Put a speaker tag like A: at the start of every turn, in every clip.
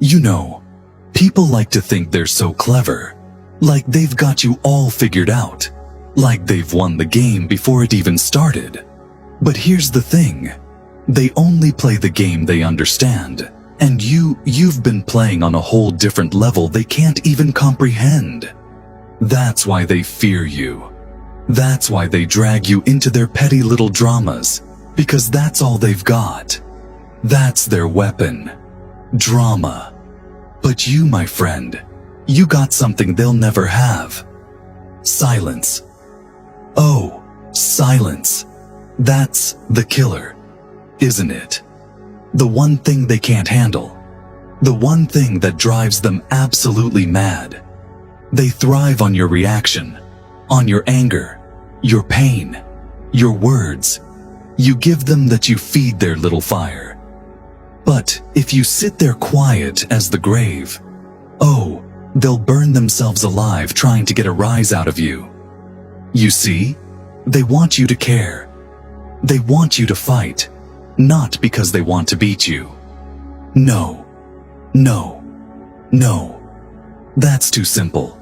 A: You know, people like to think they're so clever, like they've got you all figured out, like they've won the game before it even started. But here's the thing, they only play the game they understand, and you've been playing on a whole different level they can't even comprehend. That's why they fear you. That's why they drag you into their petty little dramas, because that's all they've got. That's their weapon. Drama. But you, my friend, you got something they'll never have. Silence. Oh, silence. That's the killer, isn't it? The one thing they can't handle. The one thing that drives them absolutely mad. They thrive on your reaction, on your anger, your pain, your words. You give them that, you feed their little fire. But if you sit there quiet as the grave, oh, they'll burn themselves alive trying to get a rise out of you. You see, they want you to care. They want you to fight, not because they want to beat you. No, no, no. That's too simple.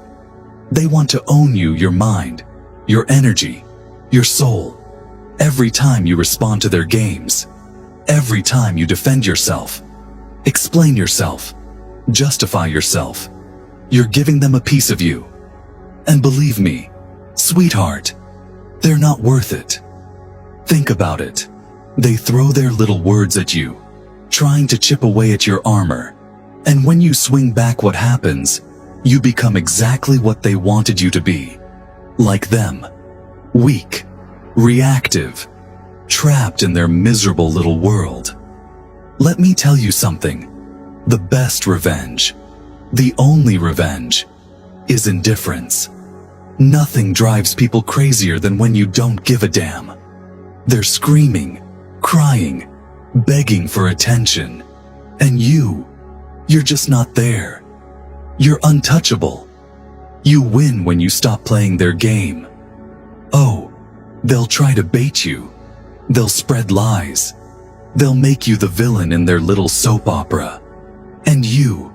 A: They want to own you, your mind, your energy, your soul. Every time you respond to their games, every time you defend yourself, explain yourself, justify yourself, you're giving them a piece of you. And believe me, sweetheart, they're not worth it. Think about it. They throw their little words at you, trying to chip away at your armor. And when you swing back, what happens? You become exactly what they wanted you to be. Like them. Weak, reactive, trapped in their miserable little world. Let me tell you something. The best revenge, the only revenge, is indifference. Nothing drives people crazier than when you don't give a damn. They're screaming, crying, begging for attention. And you're just not there. You're untouchable. You win when you stop playing their game. Oh, they'll try to bait you. They'll spread lies. They'll make you the villain in their little soap opera. And you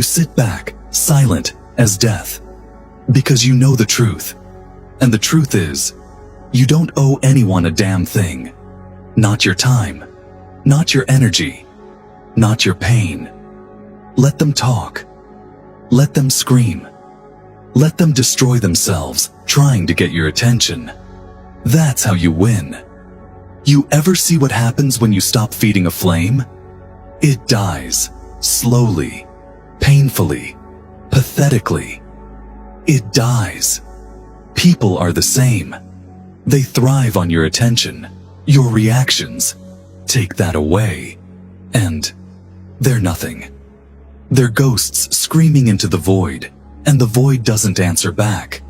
A: sit back, silent as death, because you know the truth. And the truth is, you don't owe anyone a damn thing. Not your time, not your energy, not your pain. Let them talk. Let them scream. Let them destroy themselves, trying to get your attention. That's how you win. You ever see what happens when you stop feeding a flame? It dies, slowly, painfully, pathetically. It dies. People are the same. They thrive on your attention, your reactions. Take that away, and they're nothing. They're ghosts screaming into the void, and the void doesn't answer back.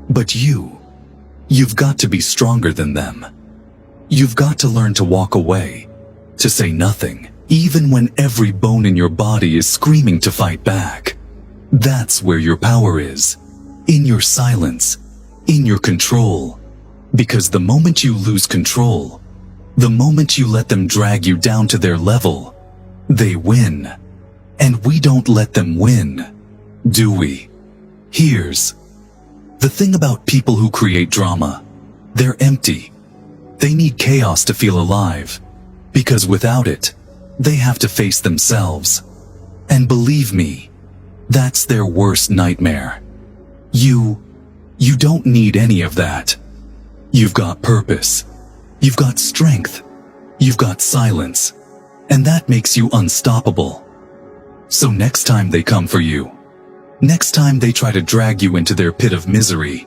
A: But you've got to be stronger than them. You've got to learn to walk away, to say nothing, even when every bone in your body is screaming to fight back. That's where your power is, in your silence, in your control. Because the moment you lose control, the moment you let them drag you down to their level, they win. And we don't let them win, do we? Here's the thing about people who create drama. They're empty. They need chaos to feel alive, because without it, they have to face themselves. And believe me, that's their worst nightmare. You don't need any of that. You've got purpose. You've got strength. You've got silence. And that makes you unstoppable. So next time they come for you, next time they try to drag you into their pit of misery,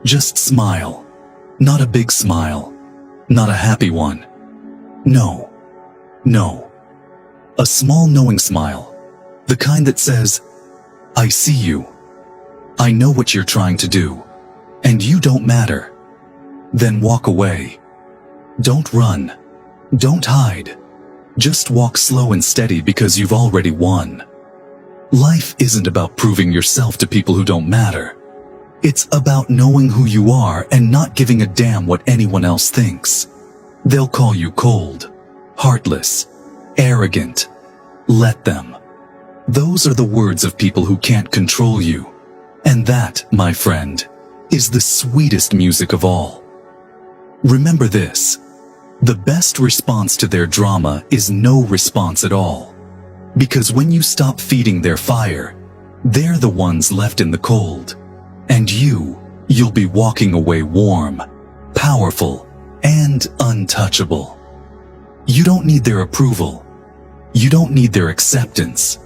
A: just smile. Not a big smile. Not a happy one. No. No. A small knowing smile. The kind that says, I see you. I know what you're trying to do. And you don't matter. Then walk away. Don't run. Don't hide. Just walk slow and steady, because you've already won. Life isn't about proving yourself to people who don't matter. It's about knowing who you are and not giving a damn what anyone else thinks. They'll call you cold, heartless, arrogant. Let them. Those are the words of people who can't control you. And that, my friend, is the sweetest music of all. Remember this: the best response to their drama is no response at all. Because when you stop feeding their fire, they're the ones left in the cold. And you'll be walking away warm, powerful, and untouchable. You don't need their approval. You don't need their acceptance.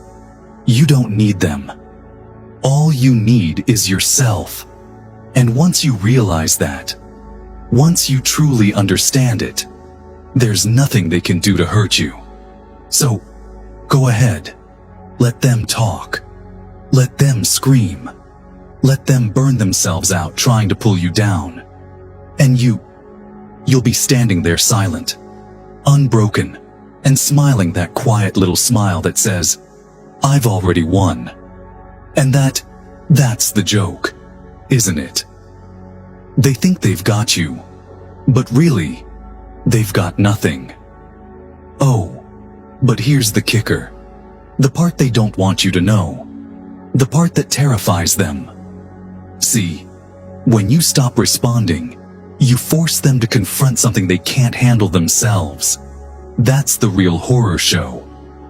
A: You don't need them. All you need is yourself. And once you realize that, once you truly understand it, there's nothing they can do to hurt you. So, go ahead. Let them talk. Let them scream. Let them burn themselves out trying to pull you down. And you'll be standing there silent, unbroken, and smiling that quiet little smile that says, "I've already won." And that's the joke, isn't it? They think they've got you, but really, they've got nothing. Oh, but here's the kicker. The part they don't want you to know. The part that terrifies them. See, when you stop responding, you force them to confront something they can't handle themselves. That's the real horror show.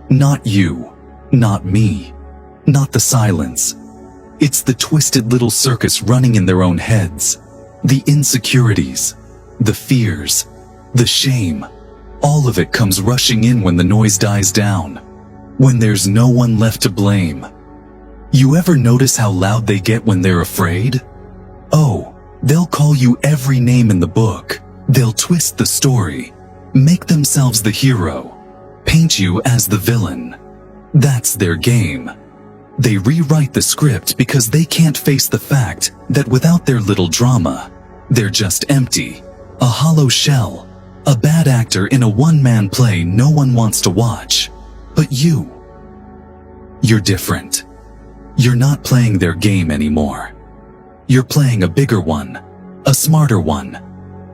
A: Not you, not me, not the silence. It's the twisted little circus running in their own heads. The insecurities, the fears, the shame, all of it comes rushing in when the noise dies down, when there's no one left to blame. You ever notice how loud they get when they're afraid? Oh, they'll call you every name in the book. They'll twist the story, make themselves the hero, paint you as the villain. That's their game. They rewrite the script because they can't face the fact that without their little drama, they're just empty, a hollow shell, a bad actor in a one-man play no one wants to watch. But you're different. You're not playing their game anymore. You're playing a bigger one, a smarter one,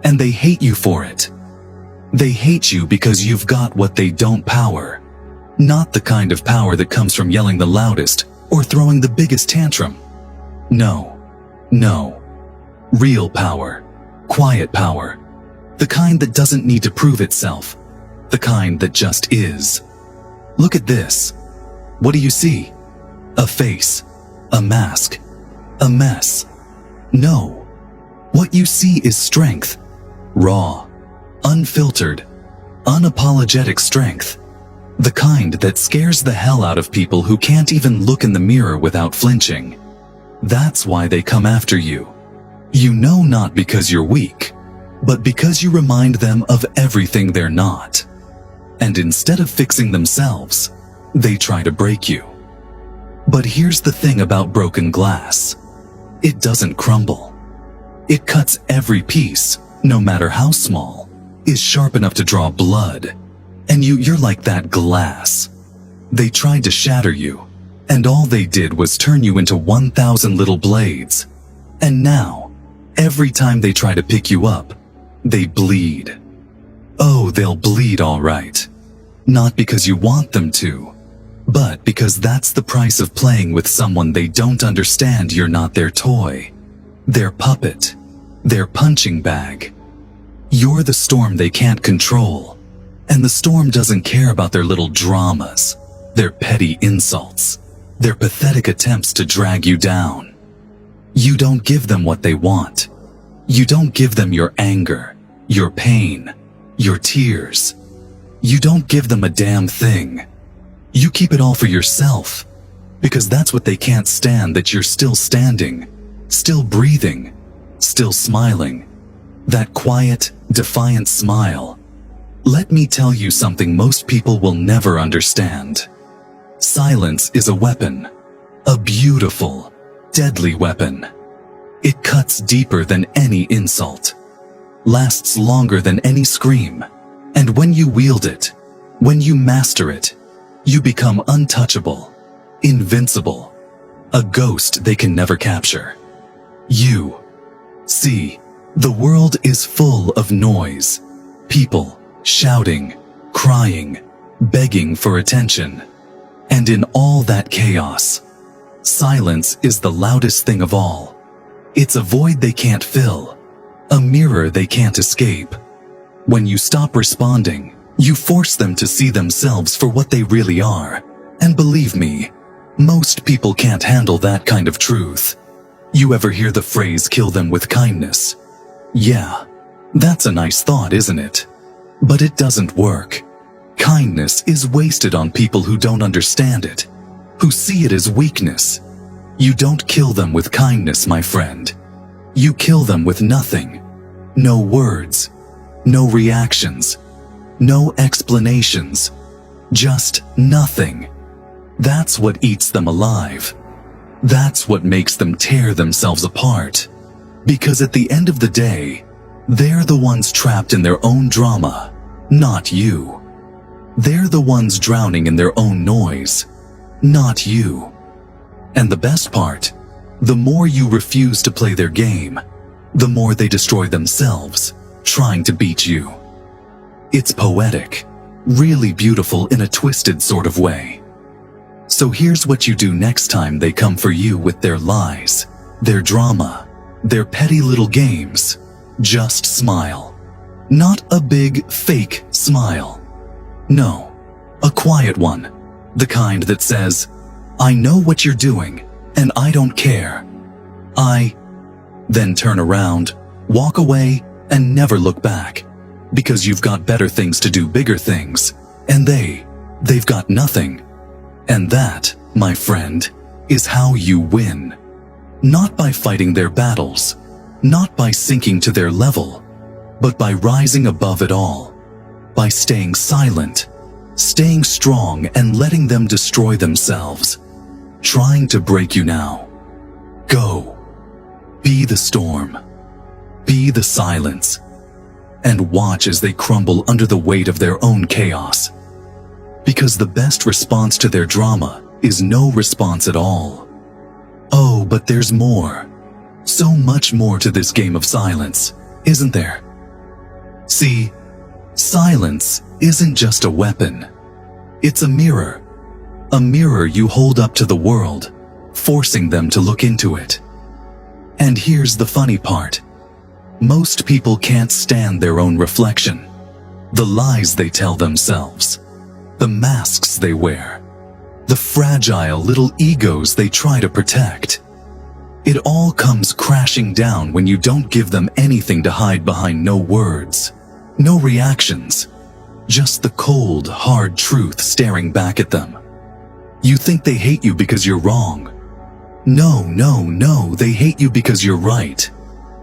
A: and they hate you for it. They hate you because you've got what they don't power. Not the kind of power that comes from yelling the loudest or throwing the biggest tantrum. No. Real power, quiet power, the kind that doesn't need to prove itself, the kind that just is. Look at this. What do you see? A face, a mask, a mess. No. What you see is strength. Raw, unfiltered, unapologetic strength. The kind that scares the hell out of people who can't even look in the mirror without flinching. That's why they come after you. You know, not because you're weak, but because you remind them of everything they're not. And instead of fixing themselves, they try to break you. But here's the thing about broken glass. It doesn't crumble. It cuts every piece, no matter how small, is sharp enough to draw blood. And you're like that glass. They tried to shatter you, and all they did was turn you into 1,000 little blades. And now, every time they try to pick you up, they bleed. Oh, they'll bleed all right. Not because you want them to, but because that's the price of playing with someone they don't understand. You're not their toy, their puppet, their punching bag. You're the storm they can't control, and the storm doesn't care about their little dramas, their petty insults, their pathetic attempts to drag you down. You don't give them what they want. You don't give them your anger, your pain, your tears. You don't give them a damn thing. You keep it all for yourself, because that's what they can't stand, that you're still standing, still breathing, still smiling. That quiet, defiant smile. Let me tell you something most people will never understand. Silence is a weapon, a beautiful, deadly weapon. It cuts deeper than any insult, lasts longer than any scream, and when you wield it, when you master it, you become untouchable, invincible, a ghost they can never capture. See, the world is full of noise, people shouting, crying, begging for attention. And in all that chaos, silence is the loudest thing of all. It's a void they can't fill, a mirror they can't escape. When you stop responding, you force them to see themselves for what they really are. And believe me, most people can't handle that kind of truth. You ever hear the phrase, kill them with kindness? Yeah, that's a nice thought, isn't it? But it doesn't work. Kindness is wasted on people who don't understand it, who see it as weakness. You don't kill them with kindness, my friend. You kill them with nothing. No words, no reactions, no explanations, just nothing. That's what eats them alive. That's what makes them tear themselves apart. Because at the end of the day, they're the ones trapped in their own drama, not you. They're the ones drowning in their own noise, not you. And the best part, the more you refuse to play their game, the more they destroy themselves, trying to beat you. It's poetic, really beautiful in a twisted sort of way. So here's what you do next time they come for you with their lies, their drama, their petty little games. Just smile. Not a big, fake smile. No, a quiet one. The kind that says, I know what you're doing, and I don't care. Then turn around, walk away, and never look back. Because you've got better things to do, bigger things. And they've got nothing. And that, my friend, is how you win. Not by fighting their battles, not by sinking to their level, but by rising above it all. By staying silent, staying strong, and letting them destroy themselves. Trying to break you now. Go. Be the storm. Be the silence. And watch as they crumble under the weight of their own chaos. Because the best response to their drama is no response at all. Oh, but there's more. So much more to this game of silence, isn't there? See, silence isn't just a weapon. It's a mirror. A mirror you hold up to the world, forcing them to look into it. And here's the funny part. Most people can't stand their own reflection. The lies they tell themselves. The masks they wear. The fragile little egos they try to protect. It all comes crashing down when you don't give them anything to hide behind. No words, no reactions, just the cold, hard truth staring back at them. You think they hate you because you're wrong. No, they hate you because you're right.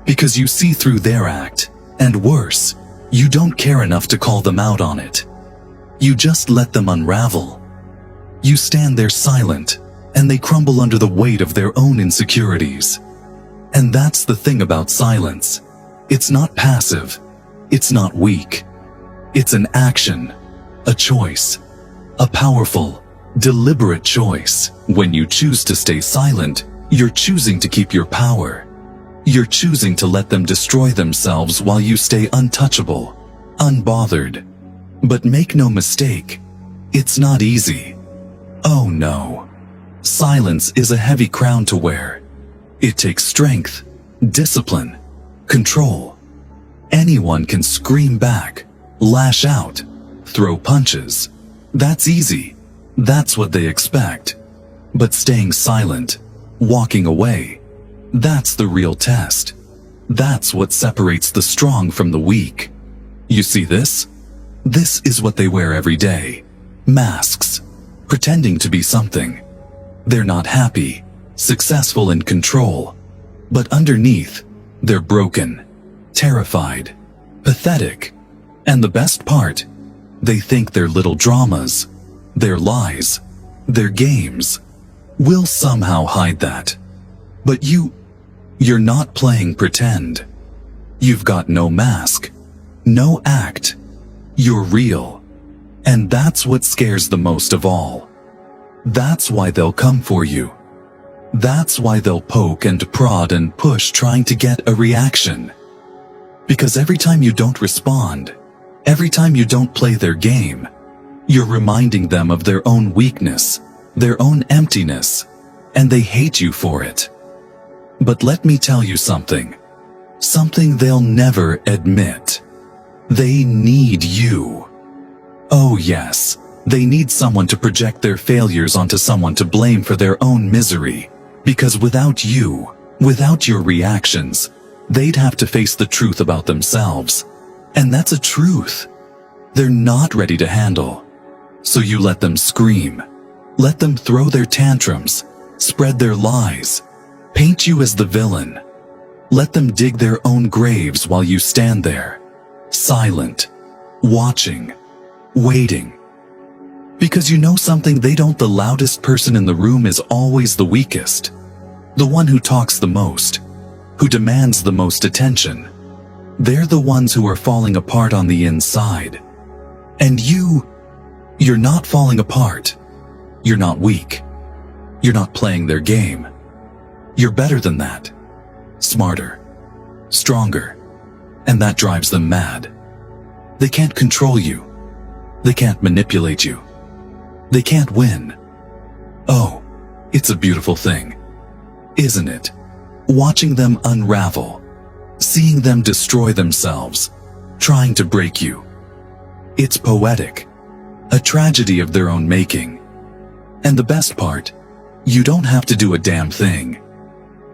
A: Because you see through their act, and worse, you don't care enough to call them out on it. You just let them unravel. You stand there silent, and they crumble under the weight of their own insecurities. And that's the thing about silence. It's not passive. It's not weak. It's an action, a choice, a powerful, deliberate choice. When you choose to stay silent, you're choosing to keep your power. You're choosing to let them destroy themselves while you stay untouchable, unbothered. But make no mistake, it's not easy. Oh no. Silence is a heavy crown to wear. It takes strength, discipline, control. Anyone can scream back, lash out, throw punches. That's easy. That's what they expect. But staying silent, walking away, that's the real test. That's what separates the strong from the weak. You see this? This is what they wear every day. Masks, pretending to be something. They're not happy, successful, in control. But underneath, they're broken, terrified, pathetic. And the best part, they think their little dramas, their lies, their games, will somehow hide that. But you're not playing pretend. You've got no mask, no act. You're real. And that's what scares the most of all. That's why they'll come for you. That's why they'll poke and prod and push, trying to get a reaction. Because every time you don't respond, every time you don't play their game, you're reminding them of their own weakness, their own emptiness, and they hate you for it. But let me tell you something they'll never admit. They need you. Oh yes, they need someone to project their failures onto someone to blame for their own misery, because without you, without your reactions, they'd have to face the truth about themselves. And that's a truth they're not ready to handle. So you let them scream, let them throw their tantrums, spread their lies, paint you as the villain. Let them dig their own graves while you stand there, silent, watching, waiting. Because you know something they don't, the loudest person in the room is always the weakest, the one who talks the most, who demands the most attention. They're the ones who are falling apart on the inside. And you're not falling apart. You're not weak. You're not playing their game. You're better than that. Smarter. Stronger. And that drives them mad. They can't control you. They can't manipulate you. They can't win. Oh, it's a beautiful thing, isn't it? Watching them unravel, seeing them destroy themselves, trying to break you. It's poetic, a tragedy of their own making. And the best part, you don't have to do a damn thing.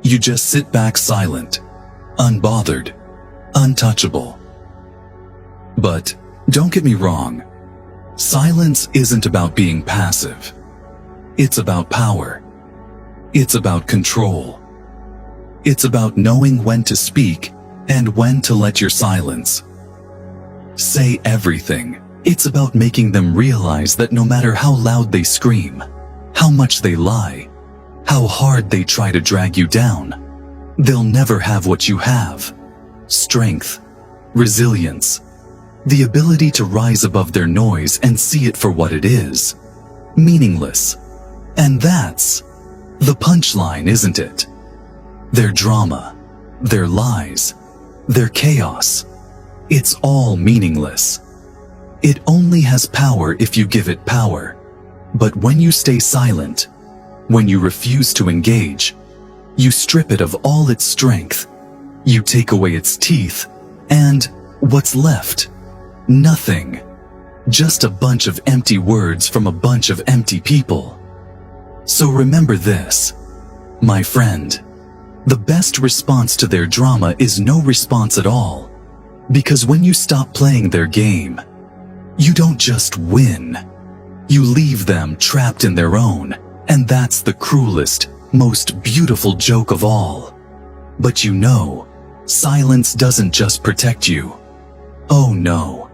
A: You just sit back silent, unbothered, untouchable. But don't get me wrong, silence isn't about being passive. It's about power. It's about control. It's about knowing when to speak and when to let your silence say everything. It's about making them realize that no matter how loud they scream, how much they lie, how hard they try to drag you down, they'll never have what you have: strength, resilience, the ability to rise above their noise and see it for what it is, meaningless. And that's the punchline, isn't it? Their drama, their lies, their chaos, it's all meaningless. It only has power if you give it power. But when you stay silent, when you refuse to engage, you strip it of all its strength, you take away its teeth, and what's left? Nothing. Just a bunch of empty words from a bunch of empty people. So remember this, my friend. The best response to their drama is no response at all. Because when you stop playing their game, you don't just win. You leave them trapped in their own, and that's the cruelest, most beautiful joke of all. But you know, silence doesn't just protect you. Oh no.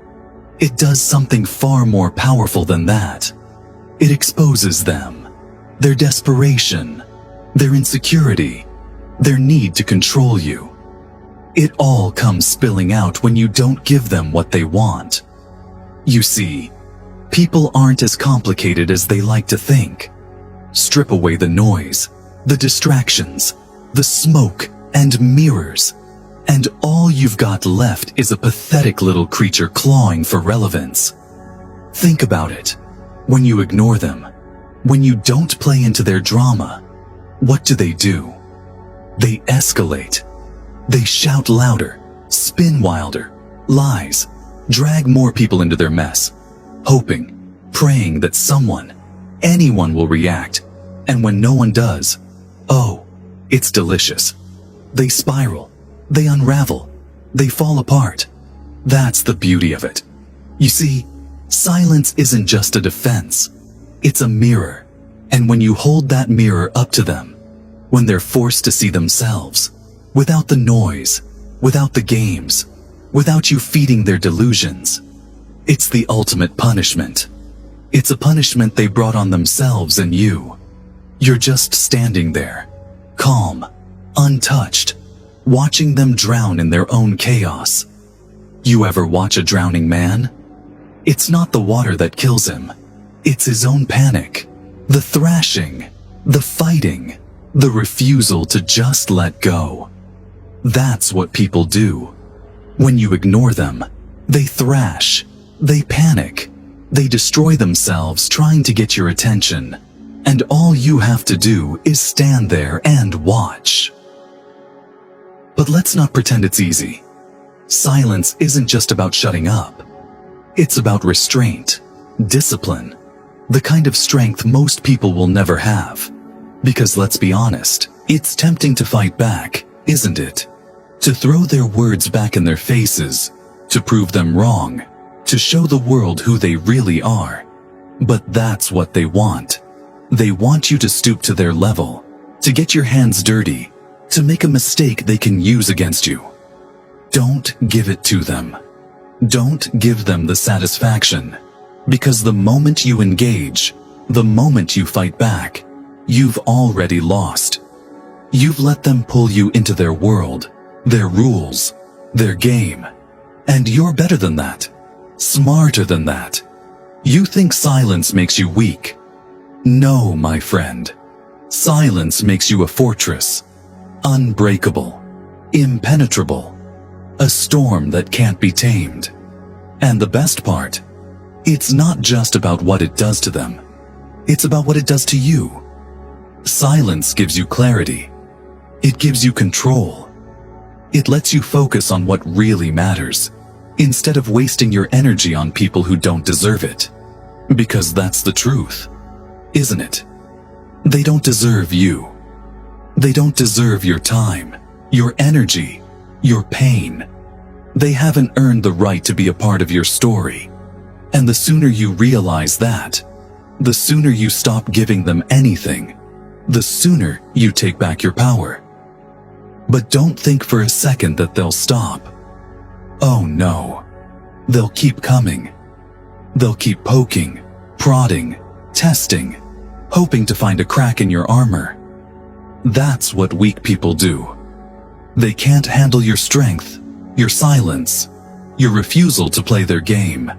A: It does something far more powerful than that. It exposes them, their desperation, their insecurity, their need to control you. It all comes spilling out when you don't give them what they want. You see, people aren't as complicated as they like to think. Strip away the noise, the distractions, the smoke and mirrors, and all you've got left is a pathetic little creature clawing for relevance. Think about it. When you ignore them, when you don't play into their drama, what do? They escalate. They shout louder, spin wilder, lies, drag more people into their mess, hoping, praying that someone, anyone will react. And when no one does, oh, it's delicious. They spiral, they unravel, they fall apart. That's the beauty of it. You see, silence isn't just a defense. It's a mirror. And when you hold that mirror up to them, when they're forced to see themselves, without the noise, without the games, without you feeding their delusions, it's the ultimate punishment. It's a punishment they brought on themselves and you. You're just standing there, calm, untouched, watching them drown in their own chaos. You ever watch a drowning man? It's not the water that kills him. It's his own panic, the thrashing, the fighting, the refusal to just let go. That's what people do. When you ignore them, they thrash, they panic, they destroy themselves trying to get your attention. And all you have to do is stand there and watch. But let's not pretend it's easy. Silence isn't just about shutting up. It's about restraint, discipline, the kind of strength most people will never have. Because let's be honest, it's tempting to fight back, isn't it? To throw their words back in their faces, to prove them wrong, to show the world who they really are. But that's what they want. They want you to stoop to their level, to get your hands dirty, to make a mistake they can use against you. Don't give it to them. Don't give them the satisfaction, because the moment you engage, the moment you fight back, you've already lost. You've let them pull you into their world, their rules, their game. And you're better than that, smarter than that. You think silence makes you weak. No, my friend. Silence makes you a fortress, unbreakable, impenetrable, a storm that can't be tamed. And the best part, it's not just about what it does to them. It's about what it does to you. Silence gives you clarity. It gives you control. It lets you focus on what really matters, instead of wasting your energy on people who don't deserve it. Because that's the truth, isn't it? They don't deserve you. They don't deserve your time, your energy, your pain. They haven't earned the right to be a part of your story. And the sooner you realize that, the sooner you stop giving them anything, the sooner you take back your power. But don't think for a second that they'll stop. Oh no. They'll keep coming. They'll keep poking, prodding, testing, hoping to find a crack in your armor. That's what weak people do. They can't handle your strength, your silence, your refusal to play their game.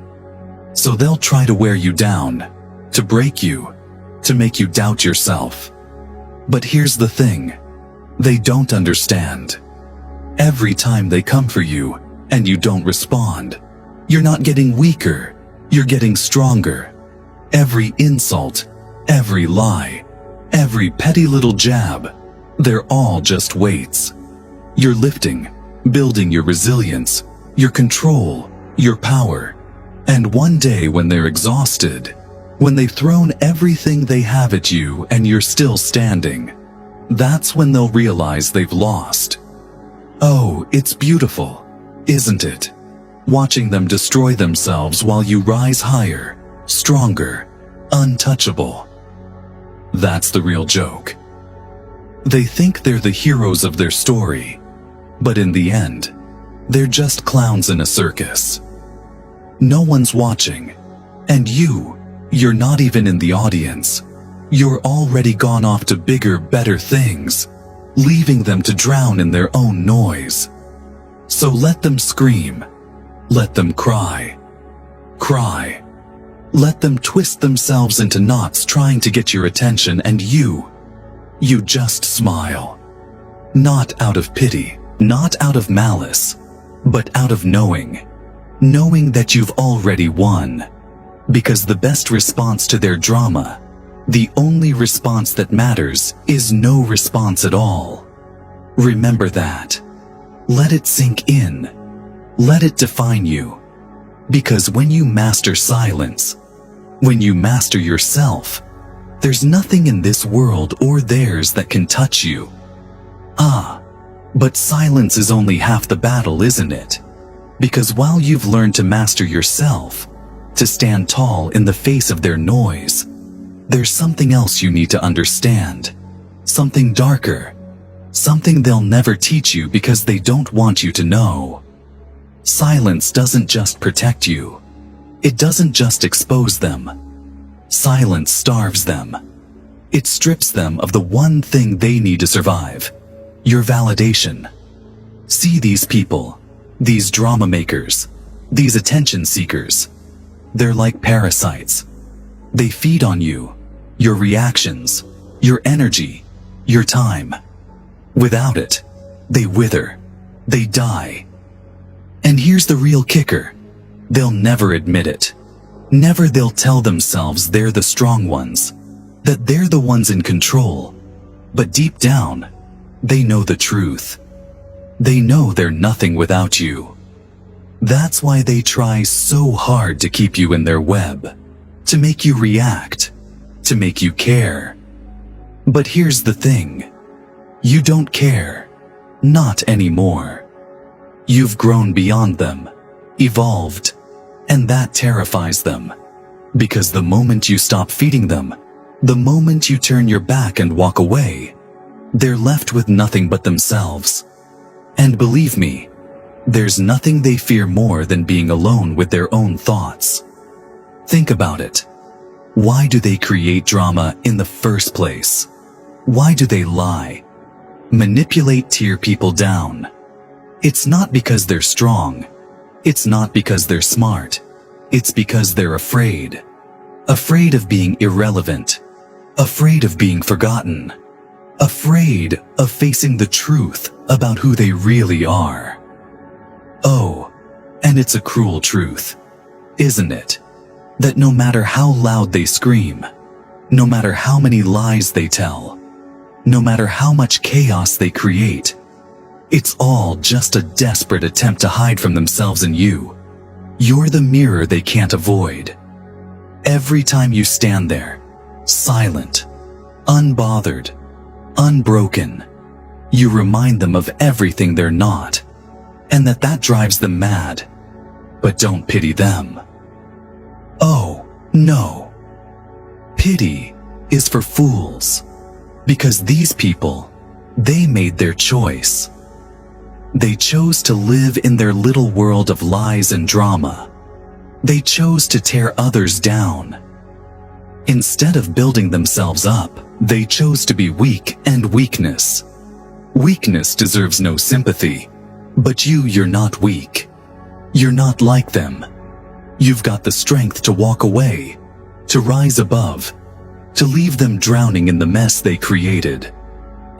A: So they'll try to wear you down, to break you, to make you doubt yourself. But here's the thing. They don't understand. Every time they come for you and you don't respond, you're not getting weaker, you're getting stronger. Every insult, every lie, every petty little jab, they're all just weights. You're lifting, building your resilience, your control, your power. And one day when they're exhausted, when they've thrown everything they have at you and you're still standing, that's when they'll realize they've lost. Oh, it's beautiful, isn't it? Watching them destroy themselves while you rise higher, stronger, untouchable. That's the real joke. They think they're the heroes of their story, but in the end, they're just clowns in a circus. No one's watching, and you're not even in the audience. You're already gone off to bigger, better things, leaving them to drown in their own noise. So let them scream. Let them cry. Cry. Let them twist themselves into knots trying to get your attention, and you just smile. Not out of pity, not out of malice, but out of knowing that you've already won. Because the best response to their drama, the only response that matters, is no response at all. Remember that. Let it sink in. Let it define you. Because when you master silence, when you master yourself, there's nothing in this world or theirs that can touch you. But silence is only half the battle, isn't it? Because while you've learned to master yourself, to stand tall in the face of their noise, there's something else you need to understand. Something darker. Something they'll never teach you because they don't want you to know. Silence doesn't just protect you. It doesn't just expose them. Silence starves them. It strips them of the one thing they need to survive: your validation. See these people, these drama makers, these attention seekers. They're like parasites. They feed on you, your reactions, your energy, your time. Without it, they wither, they die. And here's the real kicker. They'll never admit it. Never they'll tell themselves they're the strong ones. that they're the ones in control, but deep down, they know the truth. They know they're nothing without you. That's why they try so hard to keep you in their web, to make you react, to make you care. But here's the thing. You don't care. Not anymore. You've grown beyond them, evolved, and that terrifies them. Because the moment you stop feeding them, the moment you turn your back and walk away, they're left with nothing but themselves. And believe me, there's nothing they fear more than being alone with their own thoughts. Think about it. Why do they create drama in the first place? Why do they lie, manipulate, tear people down? It's not because they're strong. It's not because they're smart. It's because they're afraid. Afraid of being irrelevant. Afraid of being forgotten. Afraid of facing the truth about who they really are. Oh, and it's a cruel truth, isn't it? That no matter how loud they scream, no matter how many lies they tell, no matter how much chaos they create, it's all just a desperate attempt to hide from themselves and you. You're the mirror they can't avoid. Every time you stand there, silent, unbothered, unbroken, you remind them of everything they're not, and that drives them mad. But don't pity them. Oh, no. Pity is for fools, because these people, they made their choice. They chose to live in their little world of lies and drama. They chose to tear others down. Instead of building themselves up, they chose to be weak, and weakness. Weakness deserves no sympathy. But you're not weak. You're not like them. You've got the strength to walk away, to rise above, to leave them drowning in the mess they created.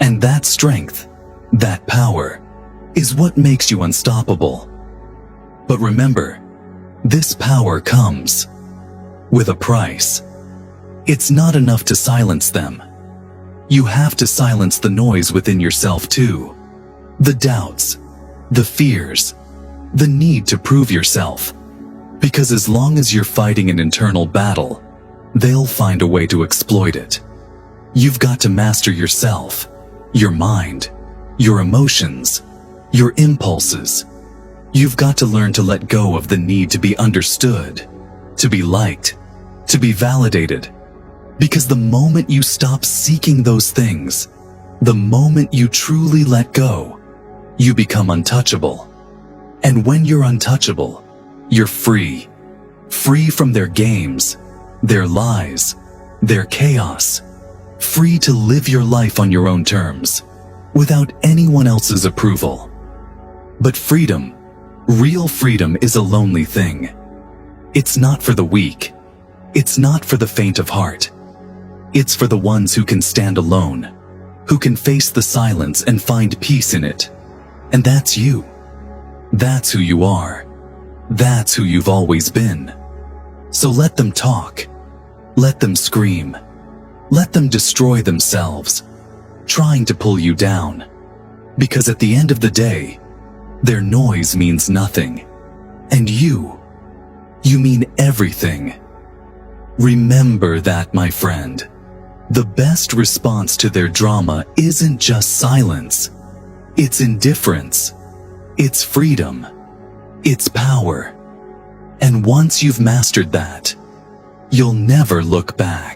A: And that strength, that power, is what makes you unstoppable. But remember, this power comes with a price. It's not enough to silence them. You have to silence the noise within yourself too. The doubts, the fears, the need to prove yourself. Because as long as you're fighting an internal battle, they'll find a way to exploit it. You've got to master yourself, your mind, your emotions, your impulses. You've got to learn to let go of the need to be understood, to be liked, to be validated. Because the moment you stop seeking those things, the moment you truly let go, you become untouchable. And when you're untouchable, you're free. Free from their games, their lies, their chaos. Free to live your life on your own terms, without anyone else's approval. But freedom, real freedom, is a lonely thing. It's not for the weak. It's not for the faint of heart. It's for the ones who can stand alone, who can face the silence and find peace in it. And that's you. That's who you are. That's who you've always been. So let them talk. Let them scream. Let them destroy themselves, trying to pull you down. Because at the end of the day, their noise means nothing. And you mean everything. Remember that, my friend. The best response to their drama isn't just silence. It's indifference. It's freedom. It's power. And once you've mastered that, you'll never look back.